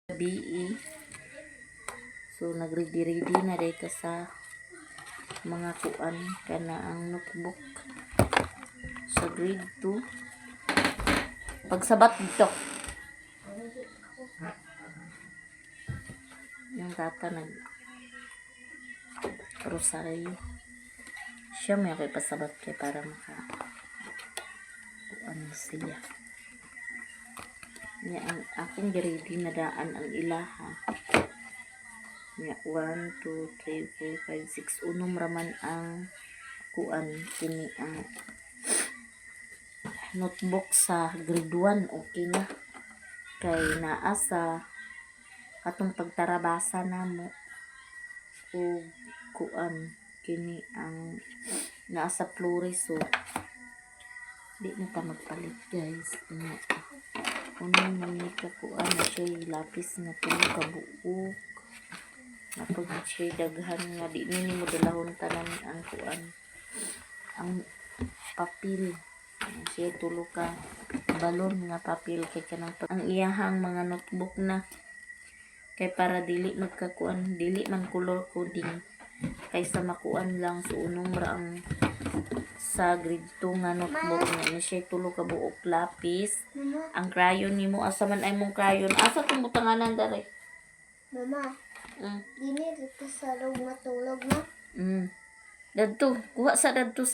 BE. So nagready-ready na dito sa mga kuan kana ang notebook sa grade 2. Pagsabat dito. Yung tata nag rosaryo. Siya may ako ipasabat kay para maka kuan siya. Nya ang akong ready na daan ang ilaha. Nya 1, 2, 3, 4, 5, 6 unom raman ang kuan kini ang notebook sa grade 1. Okay na kay naa sa katong pagtarabasa namo o kuan kini ang naa sa flores. So di na ta magpalit guys. Unang namit ka kuan na siya lapis nga tulo ka buok. Napag siya daghan nga di nini mo dalahon tanan ang kuan ang papel. Siya tulo ka balon nga papel kay kanang ang iyahang mga notebook na kay para dili magkakuan, dili man color coding kaysa makuan lang. So unong ra ang sa grade 2 nga notebook ni siya tulo ka buok lapis. Ang crayon nimo asa man ay mong crayon, asa tong butanganan dere mama? Dini dito sa loob matulog na. Dadto kuha sa dadto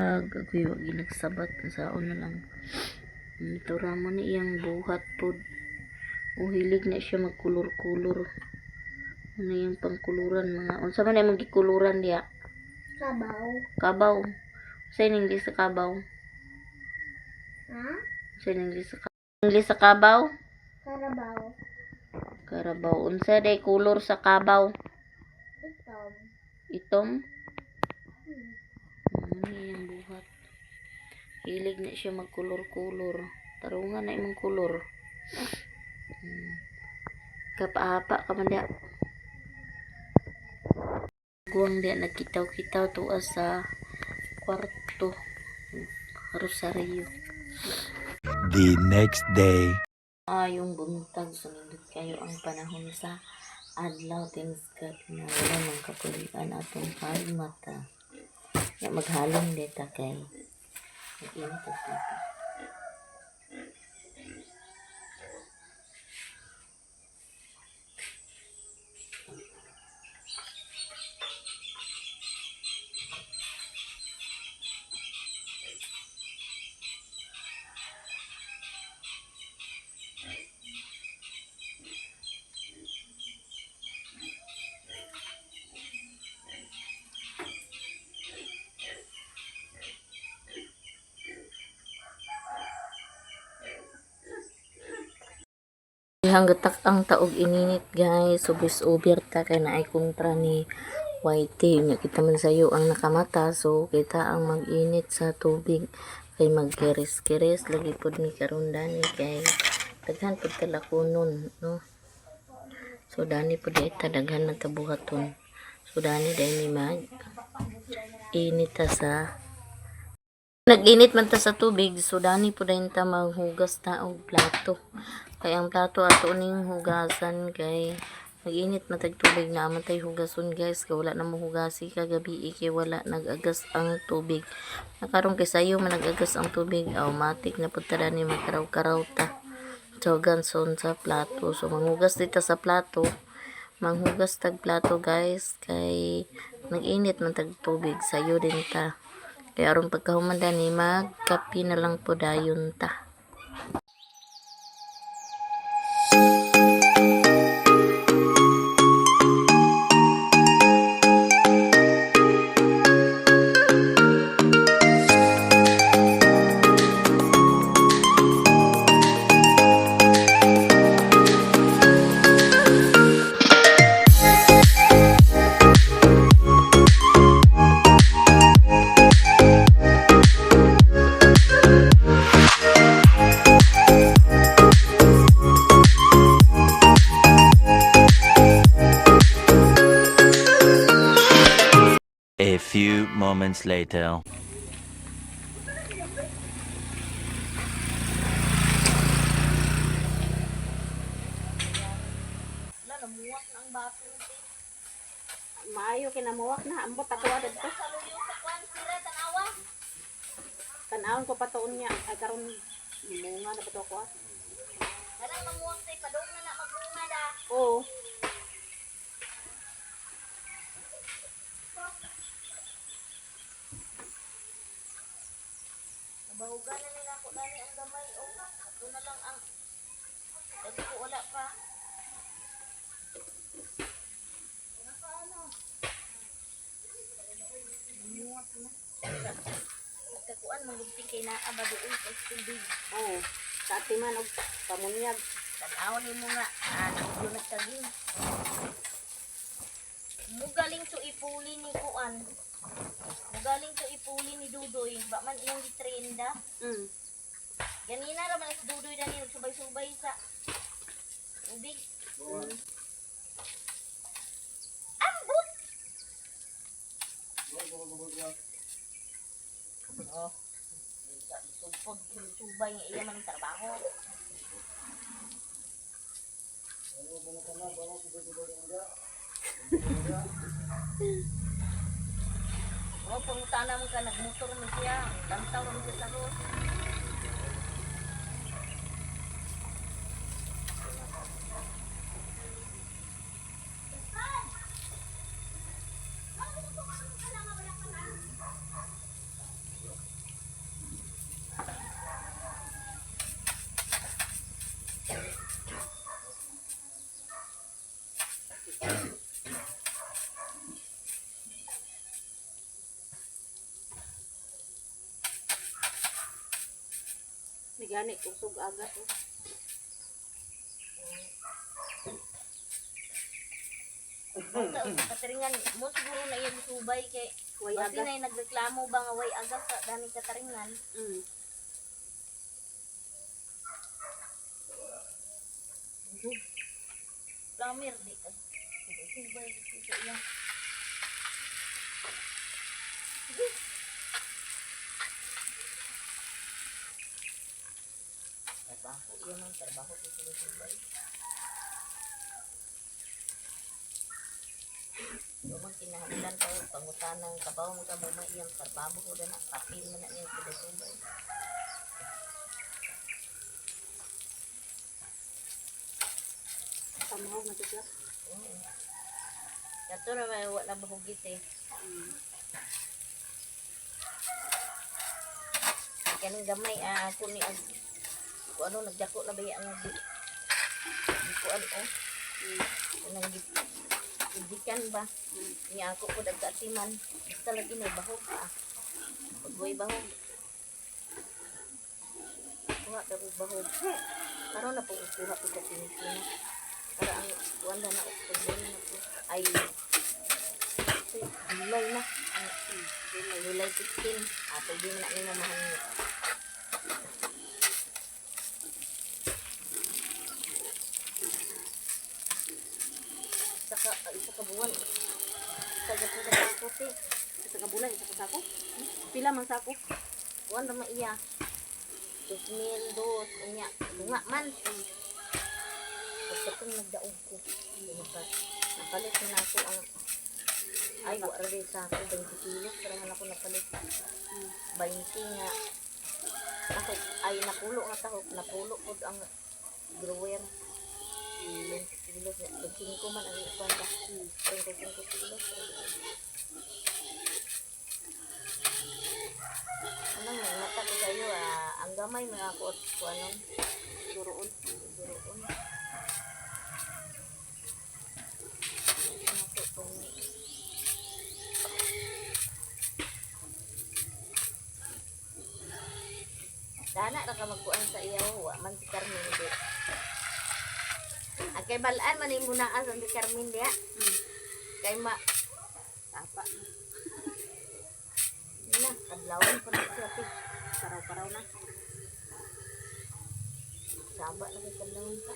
agagoy wag ginagsabat sa una lang. Ito ra man iyang buhat pod. O hilig na siya magkulor-kulor. Ano yung pangkuluran mga unsa man ay mong gikuluran diya? Kabaw. Sa English sa kabaw. Sa English sa kabaw? Karabaw. Unsa day kulor sa kabaw? Itom. Ano yung buhat? Hilig na siya magkulor-kulor. Tarungan na imong kulor. Kapaapa ka man diya. Guwang diya nagkitaw-kitaw tuwa sa kwarto. Rosaryo. The next day. Yung buntag sunod kayo ang panahon sa adlaw tinskat na wala mang kapulian atong mata. Ya maghalong deta kay mag-init dito. Hanggatak ang taog ininit guys, subis over ta kay naay kontra ni Whitey. Nya kita man sayo ang nakamata, so kita ang mag-init sa tubig kay magkiris-kiris lagi pod ni karon dani kay daghan pod kalakunon no. So dani pod ita daghan nagkabuhaton. So dani dai ni mag init ta sa nag-init man ta sa tubig, so dani po dahin ta maghugas ta og plato. Kay ang plato ato ning hugasan kay mag-init man tag tubig na aman tay hugason guys. Kay wala na mo hugasi kagabi kay wala nag-agas ang tubig. Nakaron kay sayo man nag-agas ang tubig, automatic na pud ta dani magkaraw-karaw ta. So ganson sa plato. So manghugas dita sa plato. Manghugas tag plato guys kay nag-init man tag tubig, sayo din ta. Kaya aron pagkahumanda ni magkapi na lang po dayon ta. A few moments later. Muwak na ang bato. Maayo kinamuwak na ambot ako adto. Sa luyo sa kwan sira tanawa. Tan-awon ko patuon niya ay karon limunga na bato ko. Kanang mamuwak say padong na magbunga da. Oo. Nabahugan na nila ko dali ang gamay o ato na lang ang dali ko wala pa. Muwak na. Kakuan magugting kay naa ba doon sa tubig. Oo. Sa atiman og pamunyag. Tanaw ni mo nga nagdo na saging. Mugaling to ipuli ni kuan. Mugaling to ipuli ni Dudoy. Ba man iyang gitrenda. Mm. Ganina ra man si Dudoy dani nagsubay-subay sa tubig. Ambot. Oh. Sugpod subay nga iya man ang trabaho. Oh, pangutana mo ka, nagmotor mo siya. Lantaw mo siya sa road. May gani kusog agas. Kataringan mo siguro na iya subay kay Way basi agas. na nagreklamo ba nga way agas sa dami kataringan. Mm. Plamer di ka. Subay dito sa iya. Sige. Trabaho, yun ang trabaho ko sa subay. Yung kinahanglan pa yung pangutanang kabaw mo ka mo iyang trabaho ko na kapil mo na iyang sa subay. Tamaw na sila. Oo. Kato na may wala bahugit eh. Mm. Kaning gamay ako ni ag ko ano nagdako na ba yan di ko ano nang gidikan ba niya ako ko dagkatiman basta lagi may bahog pagway bahog kuha pero bahog karon na po kuha ko sa pinisina para ang wala na ako na po ay July na July 15 pwede na nila mahangin. Isa ka buwan. Isa ka puta sa puti. Isa ka bulan, isa ka sako. Pila man sako? Buwan naman iya. 2,000 dos. Unya. Lunga man. Basta itong nagdaog ko. Napalit na ako ang ay, wala rin sa akin. 20 kilos. Pero man ako napalit. 20 nga. Ako, ay, napulo nga tahok. Napulo ko ang grower. 20 kilos. 5 man ang ikwanda. 25 kilos. Anong mata ko sa'yo, ang gamay mga ako at kuanon. Duroon. Duroon. Dana ra ka magkuan sa iya wa man si Carmen di. Kay balaan man imo naa sa si Carmen dia. Kay ma apa. Na kadlawon pa na siya ti. Paraw-paraw na. Saba na kay kadlawon pa.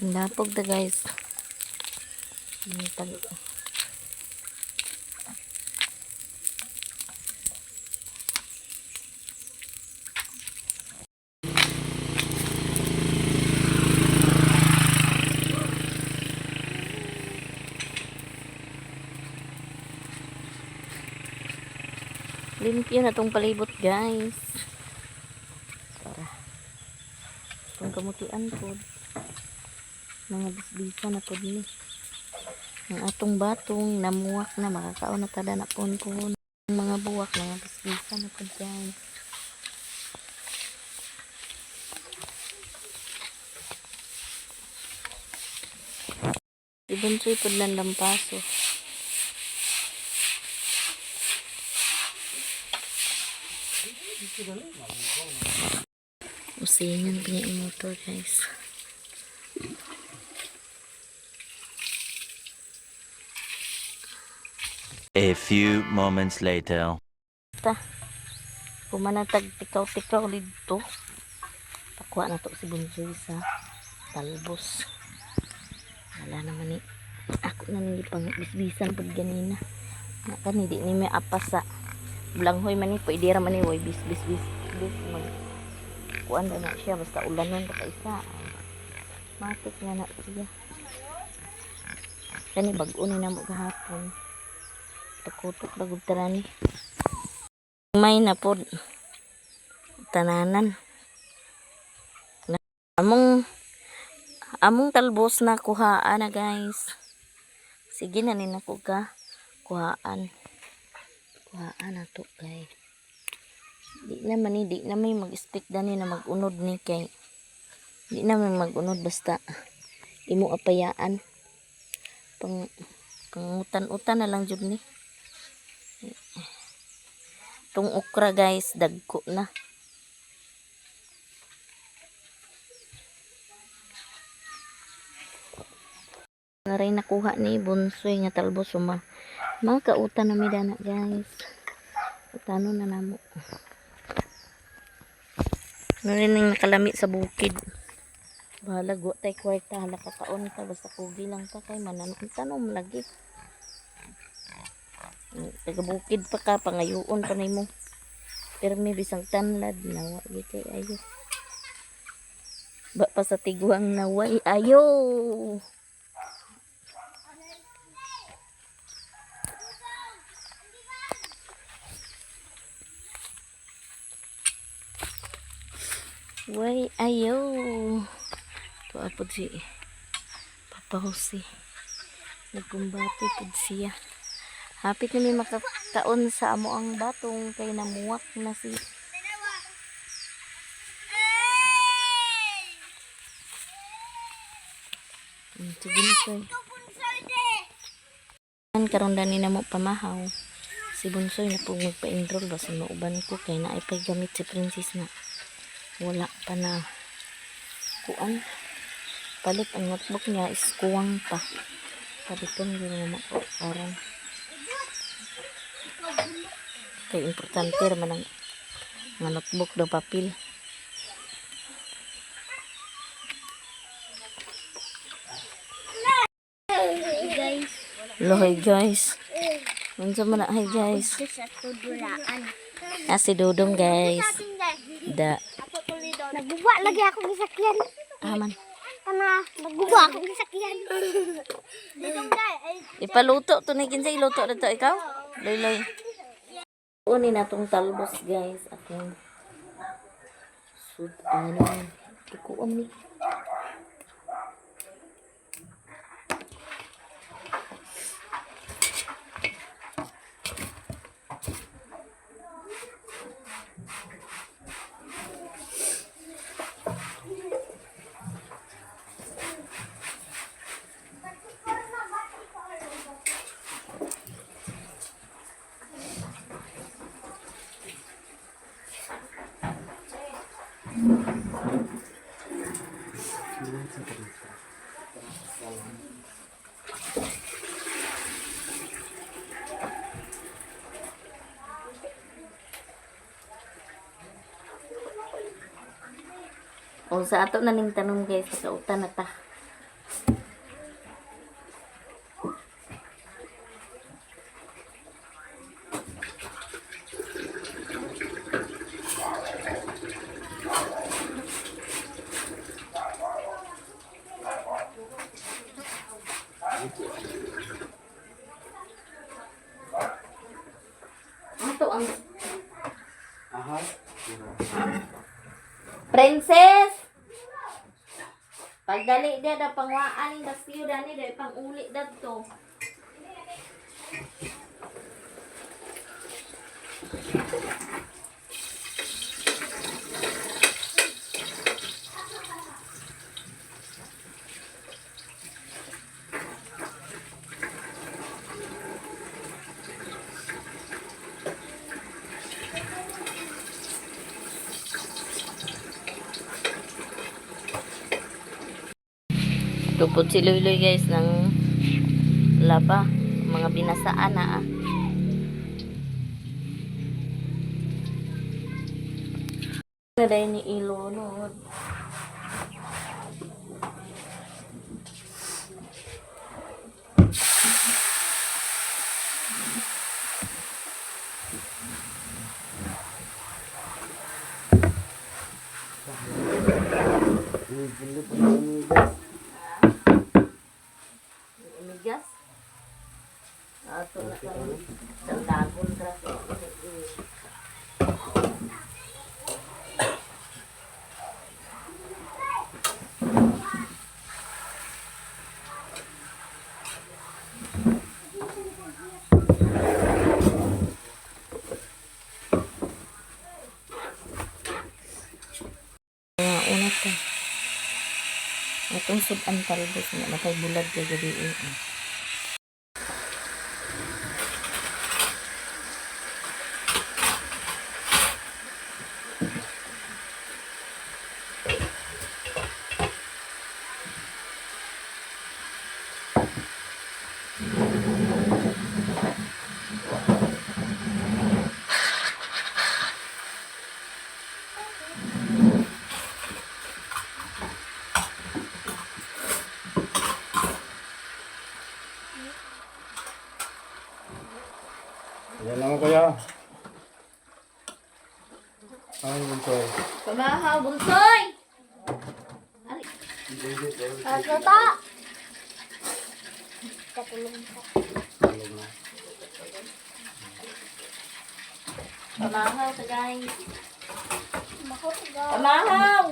Lapog da guys. Limpyo na tong palibot guys. Para itong kamutian po. Mga bisbisa na po din. Ang atong batong namuwak na makakaon na tada na po mga buwak mga bisbisa na po dyan. Ibon po ng lampaso. Usingan pa niya yung motor guys. A few moments later. Pumanatag tikaw-tikaw dito. Pakuha na to si Bunsoy sa talbos. Wala naman ni. Ako na nili pang bisbisan pag ganina. Nakan hindi ni may apas sa bulanghoy man ni. Pwede raman ni. Bis. Kuan na siya. Basta ulanon pa isa. Matik na siya. Kani bag-o ni na mo kahapon. Takutok bagod tarani. May na po tananan. Among talbos na kuhaan na guys. Sige na nina ko ka kuhaan. Kuhaan na to guys. Di na may mag-stick dani na mag-unod ni kay. Di na may mag-unod basta imo apayaan. Pangutan-utan na lang jud ni. Itong okra guys, dagko na. Naray nakuha ni Bunsoy nga talbos suma. Mga kautan na midana guys. Utano na namo. Narin nakalami sa bukid. Bahala go tay kwarta hala kataon ta basta kugi lang ta kay manan tanom lagi. Taga bukid pa ka pangayoon pa nimo. Permi bisang tanlad nawa gitay ayo. Ba pa sa tiguang naway ayo. Way ayo. To apod si Papa Jose. Nagkumbati pud siya. Hapit na may makataon sa amo ang batong kay namuwak na si sige na kay karon dani na mo pamahaw Si Bunsoy na po magpa-enroll ba sa mauban ko kay naipay gamit si Princess na wala pa na kuan. Palit ang notebook niya is kuwang pa. Paliton yun na parang kay importante naman ang nga notebook daw papel. Guys, Hello, hi guys. Unsa man na hi guys. ito sa tudulaan. Si Dudong guys. Da Nagbuwa lagi ako gisakyan. aman. Kana, nagbuwa ako gisakyan. Ditong guys, ay Ipaluto to ni kinsa iluto dito ikaw? Loy loy. Kunin natong talbos guys. Akong ano tukuan ni. O sa ato na ning tanong guys, sa utan na ta. Ato ang Princess! Pagdali dia da pangwaan ni Dasyo dani da pang uli dadto. Tupod si Luloy guys ng laba, mga binasaan na Naday ni ilo no. Umigas. Ato na karon dandagon kasi. Una to. Itong sudan talbos nga nakay bulad kay gabi eh. Yan lang kuya. Ay, bunsoy. Pamahaw bunsoy. Ari. Ano ta? Katulong ka. Tulog na. Pamahaw sa guys. Makuha. Pamahaw.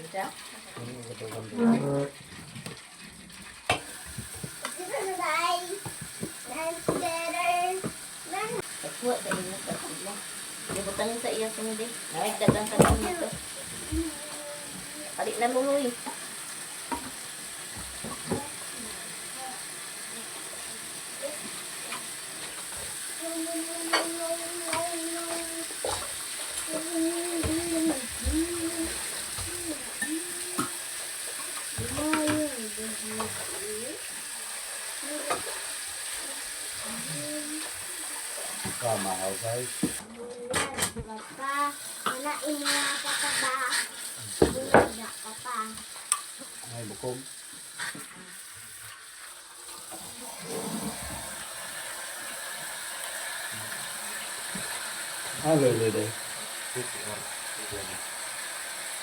Diba? Kuha sa inyo sa sila. Ibutangin sa iya sa hindi. Nakagdag ang kanong nito. Palit na luloy. Tama, okay. Papa, manain nga ka pa ba? Bulaga ka pa. Ay, bukog. Ah, lele.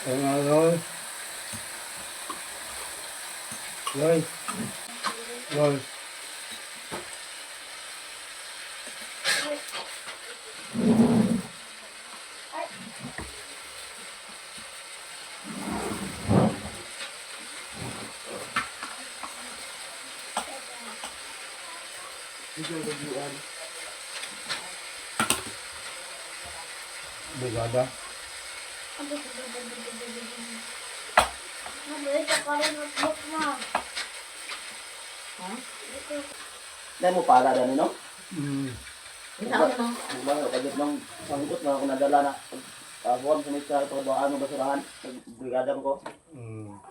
Ang ano? Loy. Loy. Brigada. Mabalik ka pa rin notebook mo. Dahil mo pala dani no? Ikaw mo. Diba, kagit ng sangkot na ako nadala na buwan sa mitsa ito ba ano basurahan? Brigada ko.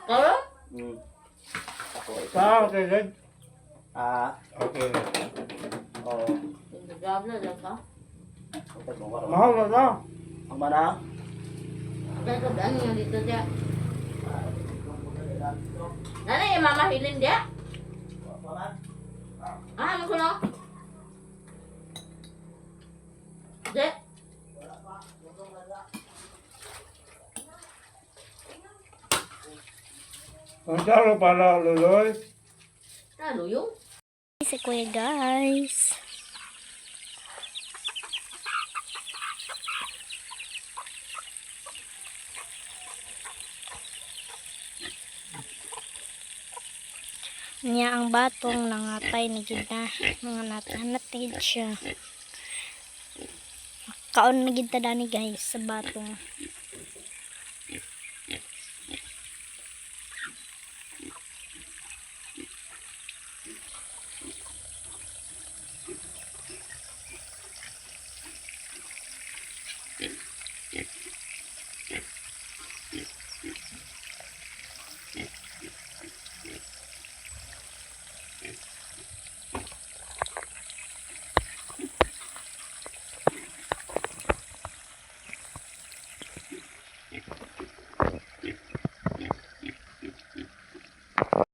Karo? Ako ito. Okay, good. Okay. Oo. Nagagab na lang ka. Okay, mo karon. Mahal na na. Ang mana? Dito, ano yung dito dia? Nanay, yung mama hilin dia? Ano ko no? Di? Ang taro pala, Luloy. Lalo yung? Si Kuya guys. Niya ang batong nangatay ni Gina. Mga natanatid siya. Kaon na gid ta dani guys sa batong.